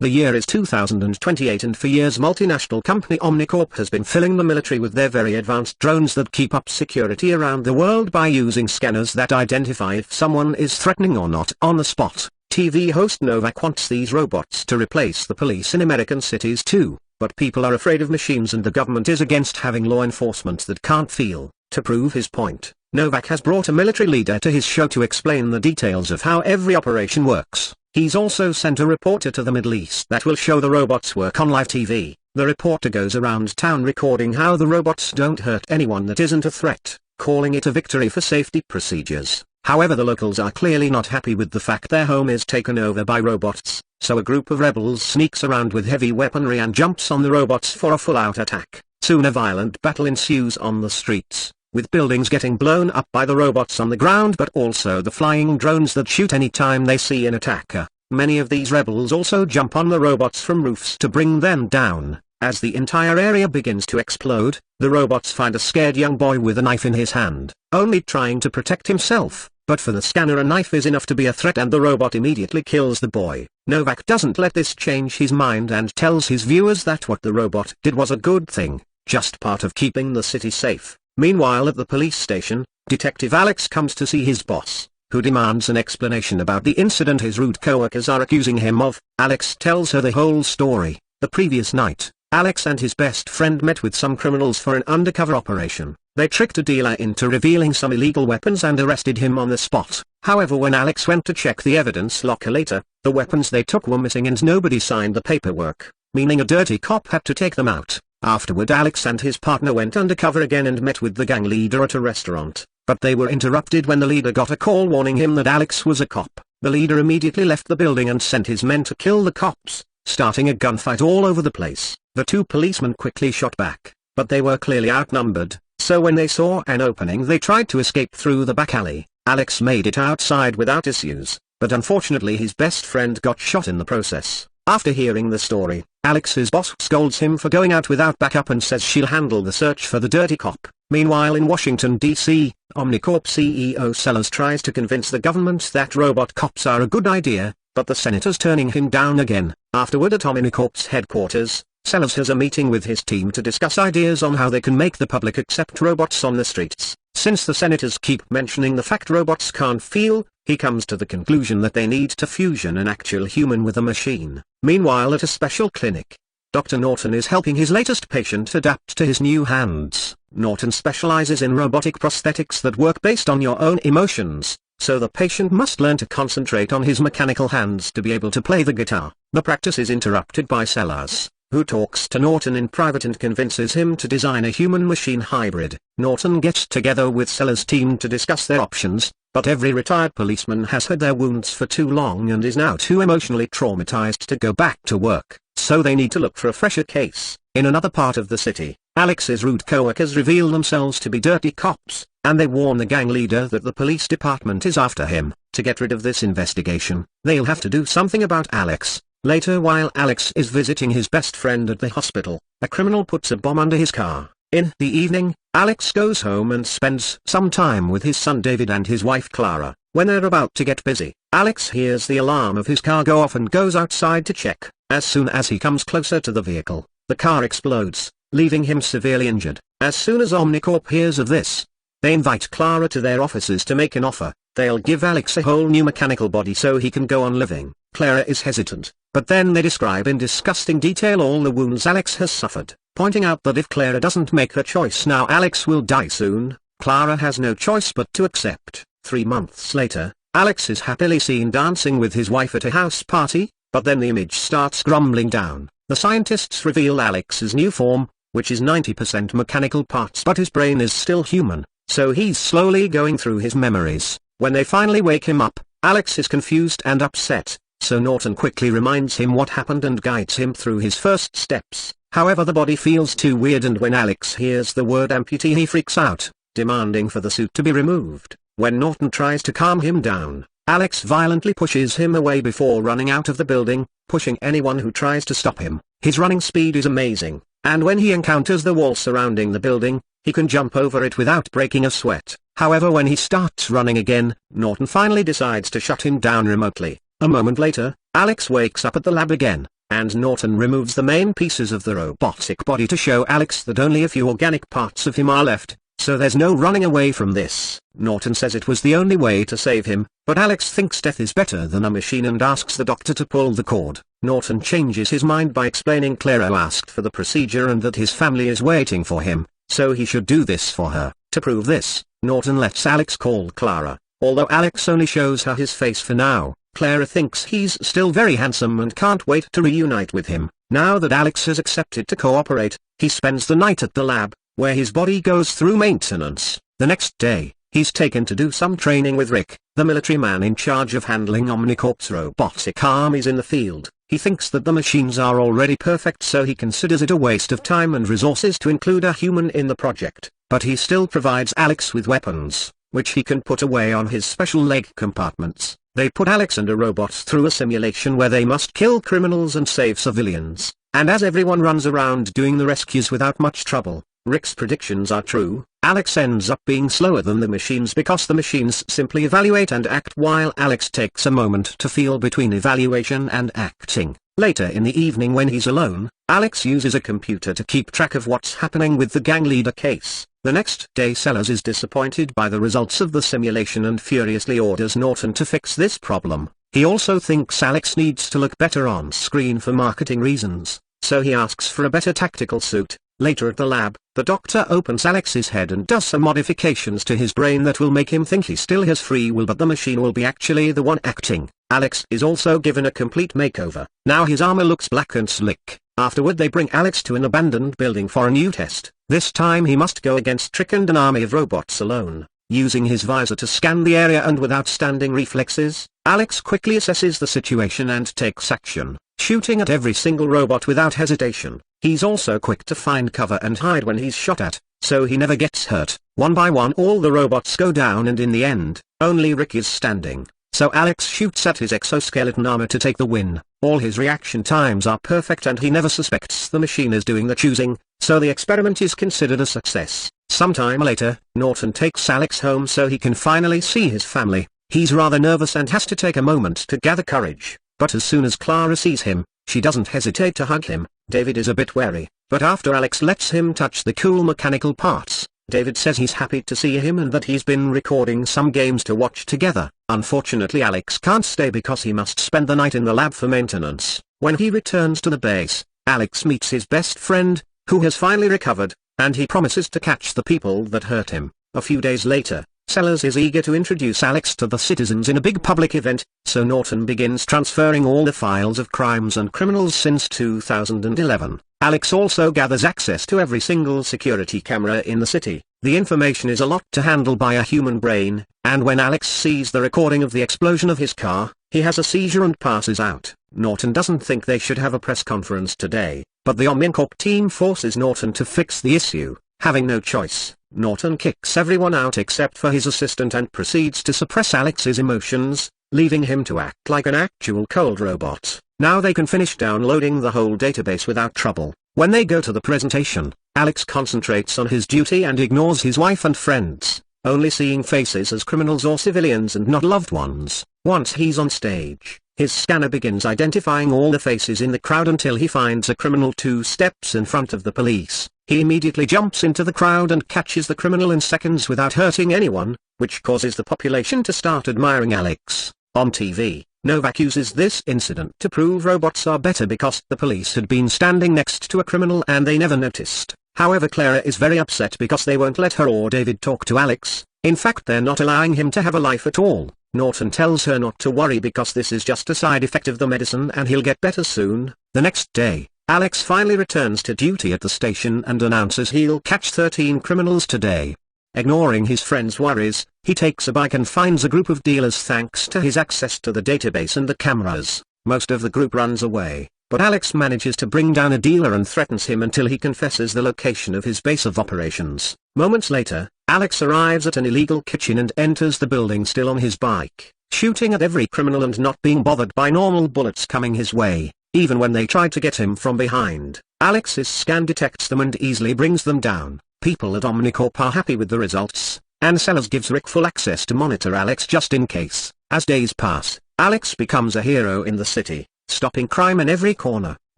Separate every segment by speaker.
Speaker 1: The year is 2028 and for years multinational company Omnicorp has been filling the military with their very advanced drones that keep up security around the world by using scanners that identify if someone is threatening or not on the spot. TV host Novak wants these robots to replace the police in American cities too, but people are afraid of machines and the government is against having law enforcement that can't feel. To prove his point, Novak has brought a military leader to his show to explain the details of how every operation works. He's also sent a reporter to the Middle East that will show the robots work on live TV. The reporter goes around town recording how the robots don't hurt anyone that isn't a threat, calling it a victory for safety procedures. However, the locals are clearly not happy with the fact their home is taken over by robots, so a group of rebels sneaks around with heavy weaponry and jumps on the robots for a full-out attack. Soon a violent battle ensues on the streets, with buildings getting blown up by the robots on the ground but also the flying drones that shoot any time they see an attacker. Many of these rebels also jump on the robots from roofs to bring them down. As the entire area begins to explode, the robots find a scared young boy with a knife in his hand, only trying to protect himself, but for the scanner a knife is enough to be a threat and the robot immediately kills the boy. Novak doesn't let this change his mind and tells his viewers that what the robot did was a good thing, just part of keeping the city safe. Meanwhile at the police station, Detective Alex comes to see his boss, who demands an explanation about the incident his rude co-workers are accusing him of. Alex tells her the whole story. The previous night, Alex and his best friend met with some criminals for an undercover operation. They tricked a dealer into revealing some illegal weapons and arrested him on the spot. However, when Alex went to check the evidence locker later, the weapons they took were missing and nobody signed the paperwork, meaning a dirty cop had to take them out. Afterward, Alex and his partner went undercover again and met with the gang leader at a restaurant, but they were interrupted when the leader got a call warning him that Alex was a cop. The leader immediately left the building and sent his men to kill the cops, starting a gunfight all over the place. The two policemen quickly shot back, but they were clearly outnumbered, so when they saw an opening they tried to escape through the back alley. Alex made it outside without issues, but unfortunately his best friend got shot in the process. After hearing the story, Alex's boss scolds him for going out without backup and says she'll handle the search for the dirty cop. Meanwhile in Washington, D.C., Omnicorp CEO Sellers tries to convince the government that robot cops are a good idea, but the senator's turning him down again. Afterward at Omnicorp's headquarters, Sellers has a meeting with his team to discuss ideas on how they can make the public accept robots on the streets. Since the senators keep mentioning the fact robots can't feel, he comes to the conclusion that they need to fusion an actual human with a machine. Meanwhile at a special clinic, Dr. Norton is helping his latest patient adapt to his new hands. Norton specializes in robotic prosthetics that work based on your own emotions, so the patient must learn to concentrate on his mechanical hands to be able to play the guitar. The practice is interrupted by Sellers, who talks to Norton in private and convinces him to design a human-machine hybrid. Norton gets together with Sellers' team to discuss their options, but every retired policeman has had their wounds for too long and is now too emotionally traumatized to go back to work, so they need to look for a fresher case. In another part of the city, Alex's rude co-workers reveal themselves to be dirty cops, and they warn the gang leader that the police department is after him. To get rid of this investigation, they'll have to do something about Alex. Later, while Alex is visiting his best friend at the hospital, a criminal puts a bomb under his car. In the evening, Alex goes home and spends some time with his son David and his wife Clara. When they're about to get busy, Alex hears the alarm of his car go off and goes outside to check. As soon as he comes closer to the vehicle, the car explodes, leaving him severely injured. As soon as Omnicorp hears of this, they invite Clara to their offices to make an offer. They'll give Alex a whole new mechanical body so he can go on living. Clara is hesitant, but then they describe in disgusting detail all the wounds Alex has suffered, pointing out that if Clara doesn't make her choice now, Alex will die soon. Clara has no choice but to accept. 3 months later, Alex is happily seen dancing with his wife at a house party, but then the image starts crumbling down. The scientists reveal Alex's new form, which is 90% mechanical parts, but his brain is still human, so he's slowly going through his memories. When they finally wake him up, Alex is confused and upset, so Norton quickly reminds him what happened and guides him through his first steps. However, the body feels too weird, and when Alex hears the word amputee he freaks out, demanding for the suit to be removed. When Norton tries to calm him down, Alex violently pushes him away before running out of the building, pushing anyone who tries to stop him. His running speed is amazing, and when he encounters the wall surrounding the building, he can jump over it without breaking a sweat. However, when he starts running again, Norton finally decides to shut him down remotely. A moment later, Alex wakes up at the lab again, and Norton removes the main pieces of the robotic body to show Alex that only a few organic parts of him are left, so there's no running away from this. Norton says it was the only way to save him, but Alex thinks death is better than a machine and asks the doctor to pull the cord. Norton changes his mind by explaining Clara asked for the procedure and that his family is waiting for him, so he should do this for her. To prove this, Norton lets Alex call Clara. Although Alex only shows her his face for now, Clara thinks he's still very handsome and can't wait to reunite with him. Now that Alex has accepted to cooperate, he spends the night at the lab, where his body goes through maintenance. The next day, he's taken to do some training with Rick, the military man in charge of handling Omnicorp's robotic armies in the field. He thinks that the machines are already perfect, so he considers it a waste of time and resources to include a human in the project, but he still provides Alex with weapons, which he can put away on his special leg compartments. They put Alex and a robot through a simulation where they must kill criminals and save civilians, and as everyone runs around doing the rescues without much trouble, Rick's predictions are true. Alex ends up being slower than the machines because the machines simply evaluate and act while Alex takes a moment to feel between evaluation and acting. Later in the evening when he's alone, Alex uses a computer to keep track of what's happening with the gang leader case. The next day Sellers is disappointed by the results of the simulation and furiously orders Norton to fix this problem. He also thinks Alex needs to look better on screen for marketing reasons, so he asks for a better tactical suit. Later at the lab, the doctor opens Alex's head and does some modifications to his brain that will make him think he still has free will, but the machine will be actually the one acting. Alex is also given a complete makeover. Now his armor looks black and slick. Afterward they bring Alex to an abandoned building for a new test. This time he must go against Trick and an army of robots alone. Using his visor to scan the area and with outstanding reflexes, Alex quickly assesses the situation and takes action, shooting at every single robot without hesitation. He's also quick to find cover and hide when he's shot at, so he never gets hurt. One by one all the robots go down and in the end, only Rick is standing. So Alex shoots at his exoskeleton armor to take the win. All his reaction times are perfect and he never suspects the machine is doing the choosing, so the experiment is considered a success. Sometime later, Norton takes Alex home so he can finally see his family. He's rather nervous and has to take a moment to gather courage, but as soon as Clara sees him, she doesn't hesitate to hug him. David is a bit wary, but after Alex lets him touch the cool mechanical parts, David says he's happy to see him and that he's been recording some games to watch together. Unfortunately Alex can't stay because he must spend the night in the lab for maintenance. When he returns to the base, Alex meets his best friend, who has finally recovered, and he promises to catch the people that hurt him. A few days later, Sellers is eager to introduce Alex to the citizens in a big public event, so Norton begins transferring all the files of crimes and criminals since 2011. Alex also gathers access to every single security camera in the city. The information is a lot to handle by a human brain, and when Alex sees the recording of the explosion of his car, he has a seizure and passes out. Norton doesn't think they should have a press conference today, but the Omnicorp team forces Norton to fix the issue. Having no choice, Norton kicks everyone out except for his assistant and proceeds to suppress Alex's emotions, leaving him to act like an actual cold robot. Now they can finish downloading the whole database without trouble. When they go to the presentation, Alex concentrates on his duty and ignores his wife and friends, only seeing faces as criminals or civilians and not loved ones. Once he's on stage, his scanner begins identifying all the faces in the crowd until he finds a criminal 2 steps in front of the police. He immediately jumps into the crowd and catches the criminal in seconds without hurting anyone, which causes the population to start admiring Alex. On TV, Novak uses this incident to prove robots are better because the police had been standing next to a criminal and they never noticed. However, Clara is very upset because they won't let her or David talk to Alex. In fact, they're not allowing him to have a life at all. Norton tells her not to worry because this is just a side effect of the medicine and he'll get better soon. The next day, Alex finally returns to duty at the station and announces he'll catch 13 criminals today. Ignoring his friend's worries, he takes a bike and finds a group of dealers thanks to his access to the database and the cameras. Most of the group runs away, but Alex manages to bring down a dealer and threatens him until he confesses the location of his base of operations. Moments later, Alex arrives at an illegal kitchen and enters the building still on his bike, shooting at every criminal and not being bothered by normal bullets coming his way, even when they try to get him from behind. Alex's scan detects them and easily brings them down. People at Omnicorp are happy with the results, and Sellers gives Rick full access to monitor Alex just in case. As days pass, Alex becomes a hero in the city, stopping crime in every corner.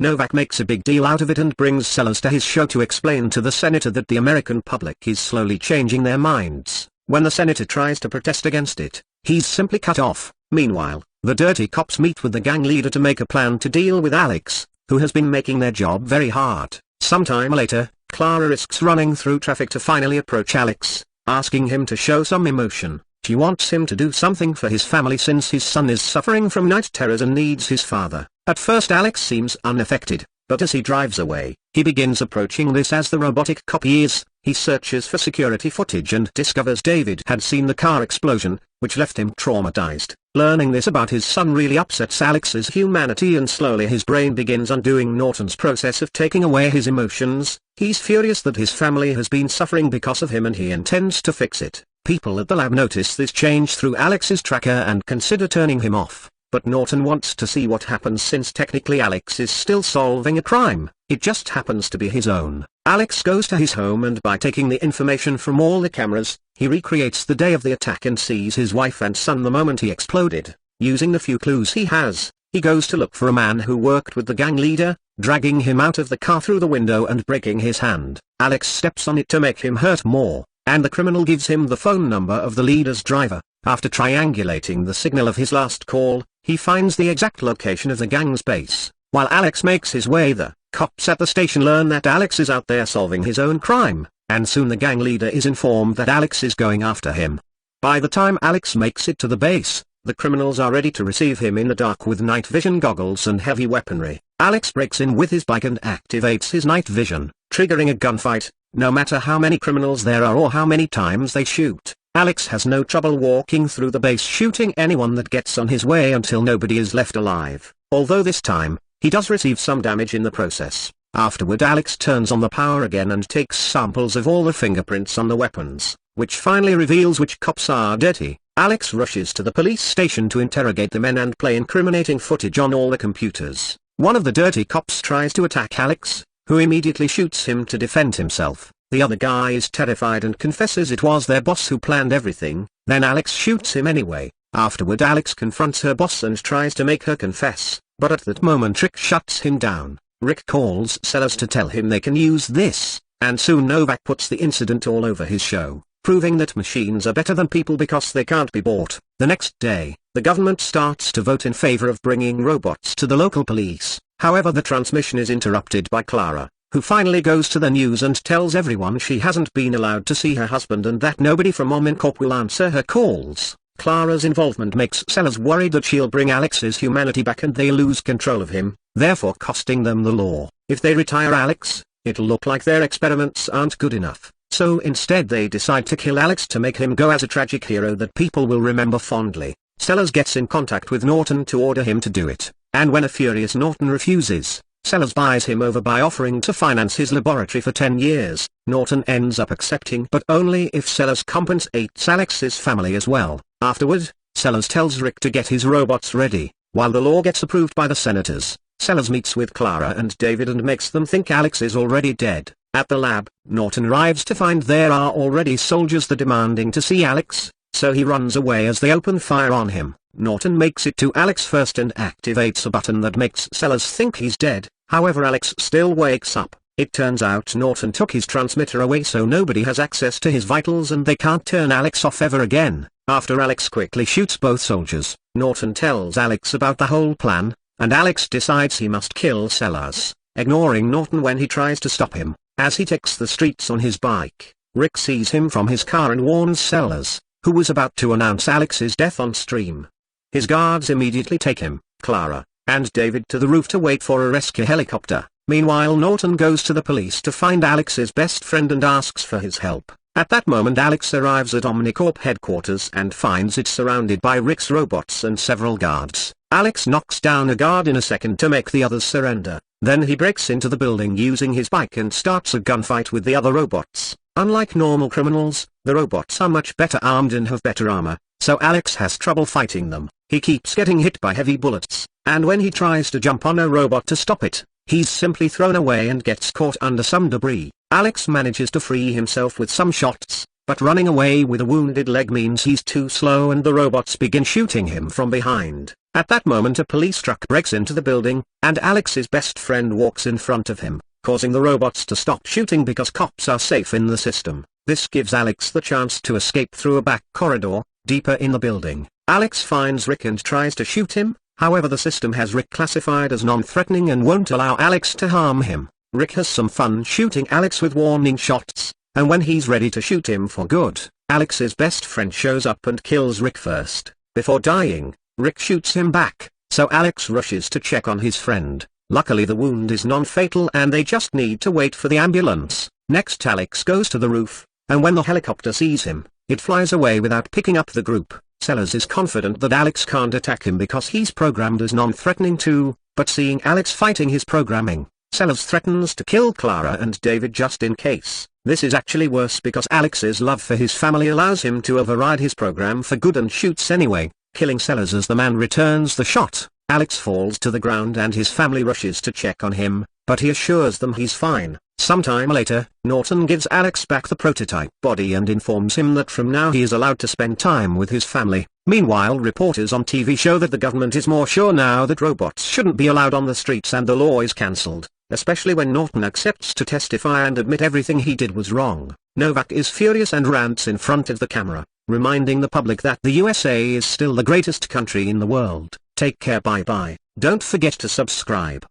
Speaker 1: Novak makes a big deal out of it and brings Sellers to his show to explain to the senator that the American public is slowly changing their minds. When the senator tries to protest against it, he's simply cut off. Meanwhile, the dirty cops meet with the gang leader to make a plan to deal with Alex, who has been making their job very hard. Sometime later, Clara risks running through traffic to finally approach Alex, asking him to show some emotion. She wants him to do something for his family since his son is suffering from night terrors and needs his father. At first Alex seems unaffected, but as he drives away, he begins approaching this as the robotic cop he is. He searches for security footage and discovers David had seen the car explosion, which left him traumatized. Learning this about his son really upsets Alex's humanity, and slowly his brain begins undoing Norton's process of taking away his emotions. He's furious that his family has been suffering because of him and he intends to fix it. People at the lab notice this change through Alex's tracker and consider turning him off, but Norton wants to see what happens since technically Alex is still solving a crime. It just happens to be his own. Alex goes to his home and by taking the information from all the cameras, he recreates the day of the attack and sees his wife and son the moment he exploded. Using the few clues he has, he goes to look for a man who worked with the gang leader, dragging him out of the car through the window and breaking his hand. Alex steps on it to make him hurt more, and the criminal gives him the phone number of the leader's driver. After triangulating the signal of his last call, he finds the exact location of the gang's base. While Alex makes his way there, cops at the station learn that Alex is out there solving his own crime, and soon the gang leader is informed that Alex is going after him. By the time Alex makes it to the base, the criminals are ready to receive him in the dark with night vision goggles and heavy weaponry. Alex breaks in with his bike and activates his night vision, triggering a gunfight. No matter how many criminals there are or how many times they shoot, Alex has no trouble walking through the base shooting anyone that gets on his way until nobody is left alive. Although this time, he does receive some damage in the process. Afterward Alex turns on the power again and takes samples of all the fingerprints on the weapons, which finally reveals which cops are dirty. Alex rushes to the police station to interrogate the men and play incriminating footage on all the computers. One of the dirty cops tries to attack Alex, who immediately shoots him to defend himself. The other guy is terrified and confesses it was their boss who planned everything. Then Alex shoots him anyway. Afterward Alex confronts her boss and tries to make her confess, but at that moment Rick shuts him down. Rick calls Sellers to tell him they can use this, and soon Novak puts the incident all over his show, proving that machines are better than people because they can't be bought. The next day, the government starts to vote in favor of bringing robots to the local police. However, the transmission is interrupted by Clara, who finally goes to the news and tells everyone she hasn't been allowed to see her husband and that nobody from Omnicorp will answer her calls. Clara's involvement makes Sellers worried that she'll bring Alex's humanity back and they lose control of him, therefore costing them the law. If they retire Alex, it'll look like their experiments aren't good enough. So instead they decide to kill Alex to make him go as a tragic hero that people will remember fondly. Sellers gets in contact with Norton to order him to do it, and when a furious Norton refuses, Sellers buys him over by offering to finance his laboratory for 10 years. Norton ends up accepting, but only if Sellers compensates Alex's family as well. Afterward, Sellers tells Rick to get his robots ready. While the law gets approved by the senators, Sellers meets with Clara and David and makes them think Alex is already dead. At the lab, Norton arrives to find there are already soldiers that demanding to see Alex, so he runs away as they open fire on him. Norton makes it to Alex first and activates a button that makes Sellers think he's dead. However, Alex still wakes up. It turns out Norton took his transmitter away so nobody has access to his vitals and they can't turn Alex off ever again. After Alex quickly shoots both soldiers, Norton tells Alex about the whole plan, and Alex decides he must kill Sellers, ignoring Norton when he tries to stop him. As he takes the streets on his bike, Rick sees him from his car and warns Sellers, who was about to announce Alex's death on stream. His guards immediately take him, Clara, and David to the roof to wait for a rescue helicopter. Meanwhile, Norton goes to the police to find Alex's best friend and asks for his help. At that moment Alex arrives at Omnicorp headquarters and finds it surrounded by Rick's robots and several guards. Alex knocks down a guard in a second to make the others surrender. Then he breaks into the building using his bike and starts a gunfight with the other robots. Unlike normal criminals, the robots are much better armed and have better armor, so Alex has trouble fighting them. He keeps getting hit by heavy bullets, and when he tries to jump on a robot to stop it, he's simply thrown away and gets caught under some debris. Alex manages to free himself with some shots, but running away with a wounded leg means he's too slow and the robots begin shooting him from behind. At that moment a police truck breaks into the building, and Alex's best friend walks in front of him, causing the robots to stop shooting because cops are safe in the system. This gives Alex the chance to escape through a back corridor, deeper in the building. Alex finds Rick and tries to shoot him, however the system has Rick classified as non-threatening and won't allow Alex to harm him. Rick has some fun shooting Alex with warning shots, and when he's ready to shoot him for good, Alex's best friend shows up and kills Rick first. Before dying, Rick shoots him back, so Alex rushes to check on his friend. Luckily the wound is non-fatal and they just need to wait for the ambulance. Next Alex goes to the roof, and when the helicopter sees him, it flies away without picking up the group. Sellers is confident that Alex can't attack him because he's programmed as non-threatening too, but seeing Alex fighting his programming, Sellers threatens to kill Clara and David just in case. This is actually worse because Alex's love for his family allows him to override his program for good and shoots anyway, killing Sellers as the man returns the shot. Alex falls to the ground and his family rushes to check on him, but he assures them he's fine. Sometime later, Norton gives Alex back the prototype body and informs him that from now he is allowed to spend time with his family. Meanwhile, reporters on TV show that the government is more sure now that robots shouldn't be allowed on the streets and the law is cancelled, especially when Norton accepts to testify and admit everything he did was wrong. Novak is furious and rants in front of the camera, reminding the public that the USA is still the greatest country in the world. Take care, bye bye. Don't forget to subscribe.